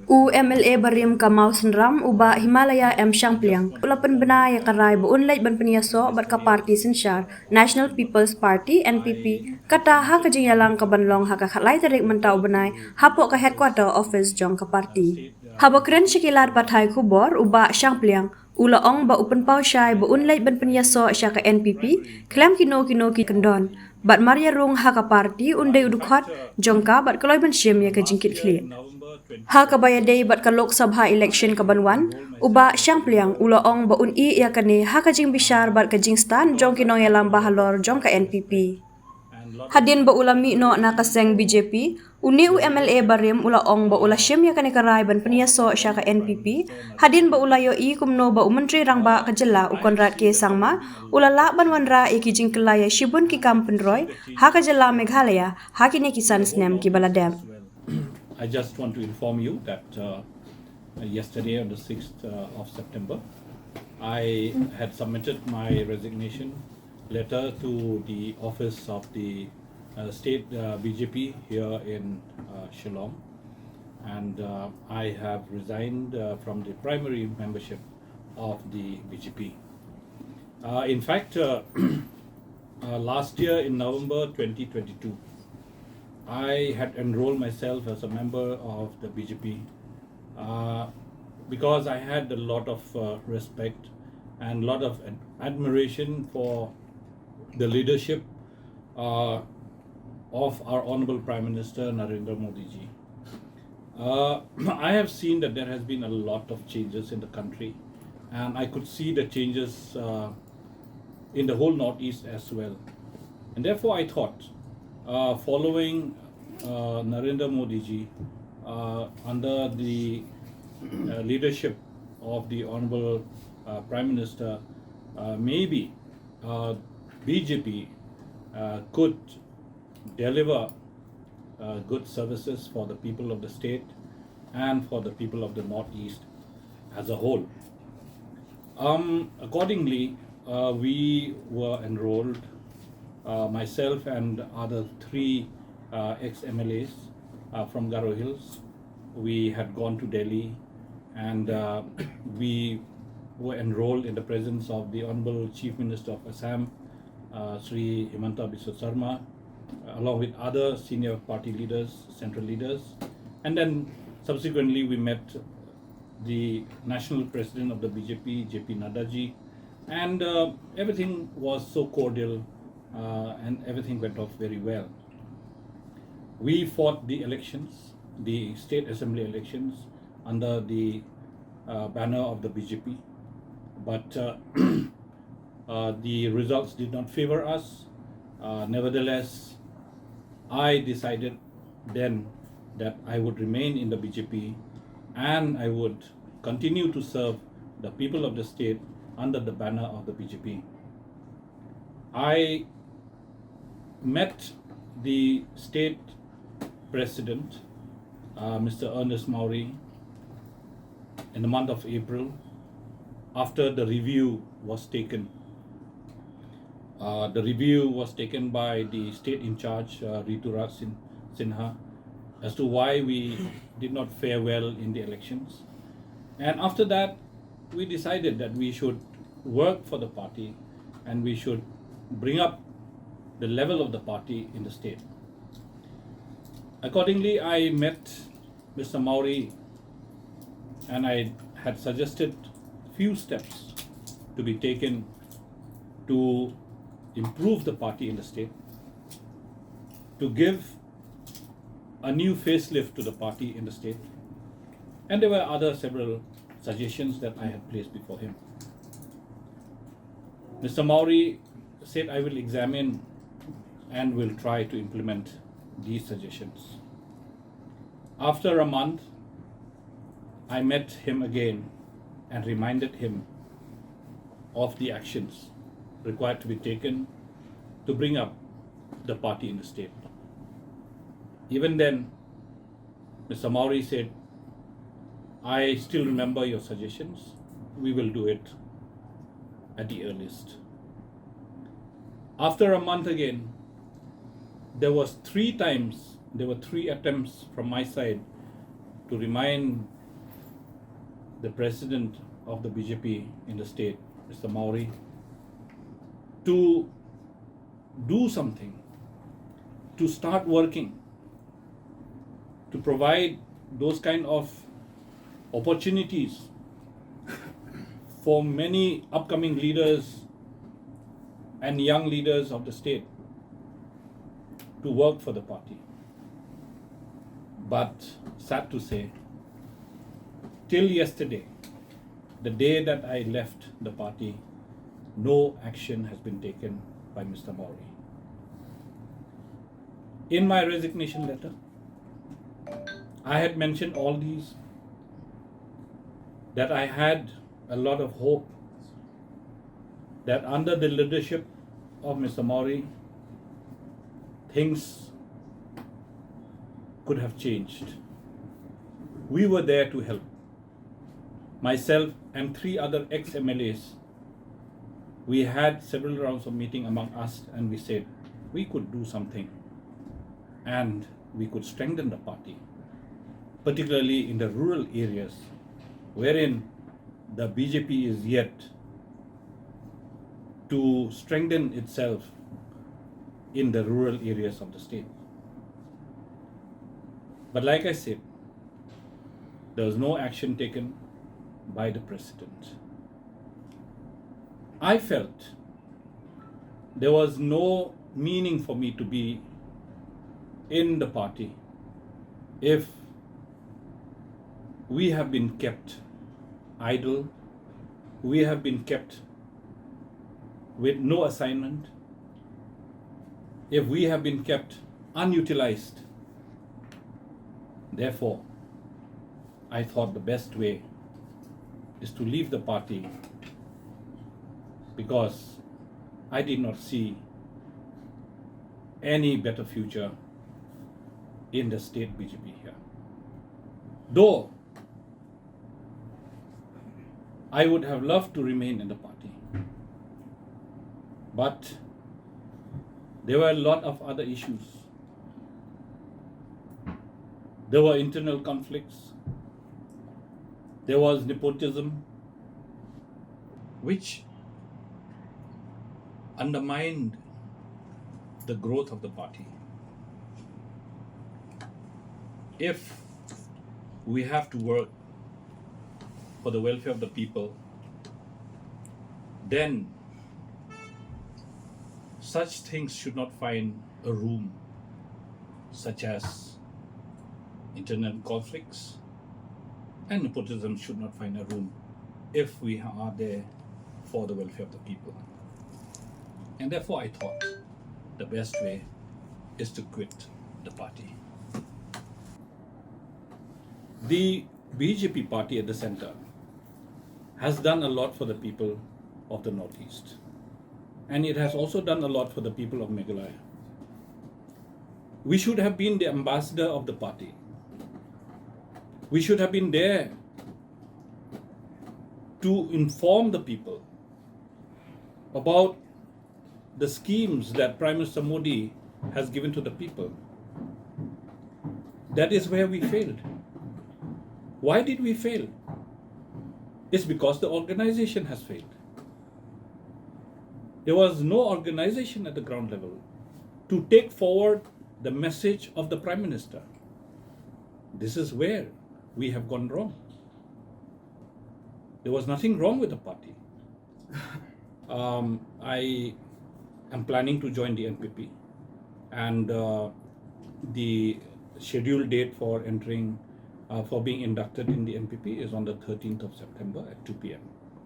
UMLA Barim Kamau Senram Bah Himalaya Shangpliang Ulapan Benaya Karai Buunlait Ban Iasoh Bat Ka Parti Sinshar National People's Party NPP Kata Haka Jingkyalla Kabanlong Haka Khatlai Tarik Mentau Benai Hapok Ka Headquarter Office Jong Ka Parti Habakren Syllad Pathai Kubor Bah Shangpliang Ula ong ba upan pau syai ba unlait ban penyaso sya ka NPP klem kino ki kendon bat Maria rung haka parti undai udukhat jongka bat kaloi ban syem ya ka jingkit khli haka bayadei bat ka lok sabha election ka banwan uba Shangpliang ula ong ba un I ya kane haka jing bishar bat ka jing stan jong kino ya lam bahalor jong ka NPP Hadin ba ulami no nakaseng BJP, uni UMLA barim ula ong ba ula syem ya kanikaray ban peniaso sya ka NPP, hadin ba ula yo I kumno ba umentri rang ba kajela u Conrad Sangma, ula la ban wanrah ki jingkylla ya shibun ki kampenroy, ha kajela Meghalaya, hakini kisan snem ki baladem. I just want to inform you that yesterday on the 6th of September, I had submitted my resignation letter to the office of the state BJP here in Shillong, and I have resigned from the primary membership of the BJP. In fact, last year in November 2022, I had enrolled myself as a member of the BJP because I had a lot of respect and a lot of admiration for the leadership of our Honorable Prime Minister Narendra Modi ji. I have seen that there has been a lot of changes in the country, and I could see the changes in the whole Northeast as well. And therefore I thought, following Narendra Modi ji under the leadership of the Honorable Prime Minister, maybe BJP could deliver good services for the people of the state and for the people of the Northeast as a whole. Accordingly, we were enrolled, myself and other three ex-MLAs from Garo Hills. We had gone to Delhi, and we were enrolled in the presence of the Honorable Chief Minister of Assam, Sri Himanta Biswa Sarma, along with other senior party leaders, central leaders, and then subsequently we met the national president of the BJP, JP Nadda ji, and everything was so cordial and everything went off very well. We fought the elections, the state assembly elections, under the banner of the BJP, but the results did not favor us. Nevertheless, I decided then that I would remain in the BJP and I would continue to serve the people of the state under the banner of the BJP. I met the state president, Mr. Ernest Maury, in the month of April after the review was taken. The review was taken by the state in charge, Rituraj Sinha, as to why we did not fare well in the elections. And after that, we decided that we should work for the party and we should bring up the level of the party in the state. Accordingly, I met Mr. Maury and I had suggested few steps to be taken to improve the party in the state, to give a new facelift to the party in the state, and there were other several suggestions that I had placed before him. Mr. Maury said, I will examine and will try to implement these suggestions. After a month, I met him again and reminded him of the actions required to be taken to bring up the party in the state. Even then, Mr. Maury said, I still remember your suggestions. We will do it at the earliest. After a month again, there were three attempts from my side to remind the president of the BJP in the state, Mr. Mauri, to do something, to start working, to provide those kind of opportunities for many upcoming leaders and young leaders of the state to work for the party. But sad to say, till yesterday, the day that I left the party, no action has been taken by Mr. Mauri. In my resignation letter, I had mentioned all these, that I had a lot of hope that under the leadership of Mr. Mauri, things could have changed. We were there to help. Myself and 3 other ex-MLAs, we had several rounds of meeting among us, and we said we could do something and we could strengthen the party, particularly in the rural areas wherein the BJP is yet to strengthen itself in the rural areas of the state. But like I said, there was no action taken by the president. I felt there was no meaning for me to be in the party if we have been kept idle, we have been kept with no assignment, if we have been kept unutilized. Therefore, I thought the best way is to leave the party, because I did not see any better future in the state BJP here. Though I would have loved to remain in the party, but there were a lot of other issues. There were internal conflicts. There was nepotism, which undermined the growth of the party. If we have to work for the welfare of the people, then such things should not find a room, such as internal conflicts, and nepotism should not find a room if we are there for the welfare of the people. And therefore I thought the best way is to quit the party. The BJP party at the center has done a lot for the people of the Northeast, and it has also done a lot for the people of Meghalaya. We should have been the ambassador of the party. We should have been there to inform the people about the schemes that Prime Minister Modi has given to the people. That is where we failed. Why did we fail? It's because the organization has failed. There was no organization at the ground level to take forward the message of the Prime Minister. This is where we have gone wrong. There was nothing wrong with the party. I am planning to join the NPP, and the scheduled date for entering, for being inducted in the NPP is on the 13th of September at 2 p.m.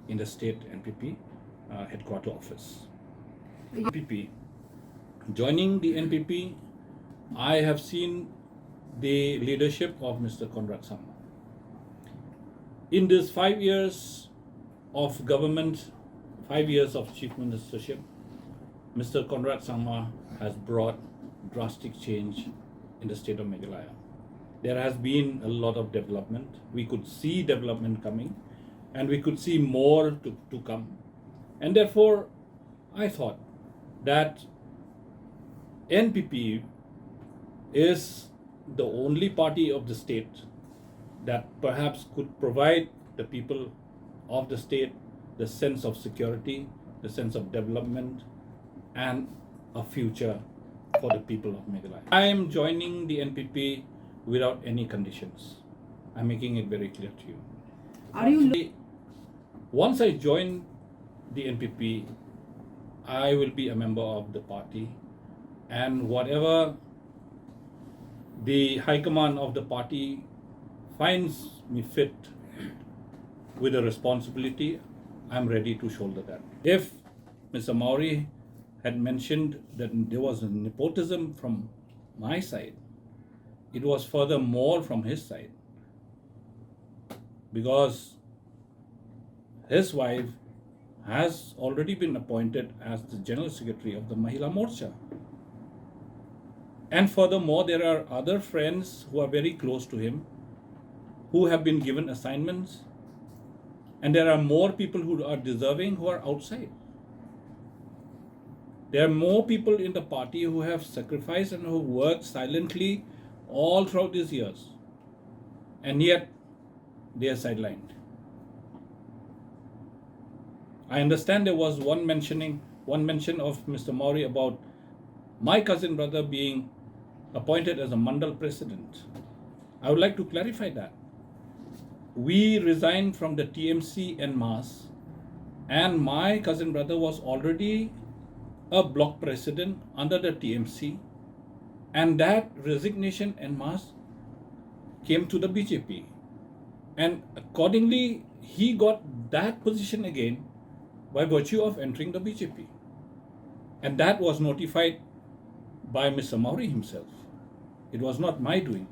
in the state NPP headquarter office. NPP. Joining the NPP, I have seen the leadership of Mr. Conrad Sangma. In this 5 years of government, 5 years of chief ministership, Mr. Conrad Sangma has brought drastic change in the state of Meghalaya. There has been a lot of development. We could see development coming, and we could see more to come. And therefore, I thought that NPP is the only party of the state that perhaps could provide the people of the state the sense of security, the sense of development, and a future for the people of Meghalaya. I am joining the NPP without any conditions. I'm making it very clear to you. Are you Once I join the NPP, I will be a member of the party, and whatever the high command of the party finds me fit with a responsibility, I'm ready to shoulder that. If Mr. Maori had mentioned that there was a nepotism from my side, it was furthermore from his side, because his wife has already been appointed as the General Secretary of the Mahila Morcha. And furthermore, there are other friends who are very close to him who have been given assignments, and there are more people who are deserving who are outside. There are more people in the party who have sacrificed and who worked silently all throughout these years, and yet they are sidelined. I understand there was one mention of Mr. Maori about my cousin brother being appointed as a Mandal president. I would like to clarify that. We resigned from the TMC en masse, and my cousin brother was already a block president under the TMC, and that resignation en masse came to the BJP. And accordingly, he got that position again by virtue of entering the BJP. And that was notified by Mr. Maori himself. It was not my doing.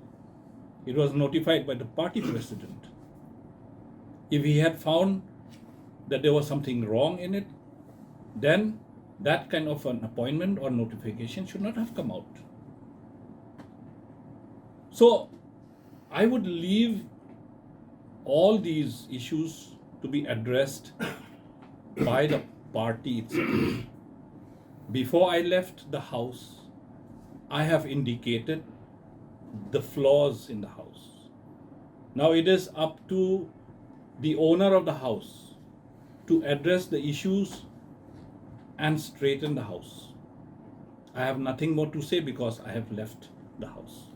It was notified by the party president. If he had found that there was something wrong in it, then that kind of an appointment or notification should not have come out. So I would leave all these issues to be addressed by the party itself. Before I left the house, I have indicated the flaws in the house. Now it is up to the owner of the house to address the issues and straighten the house. I have nothing more to say because I have left the house.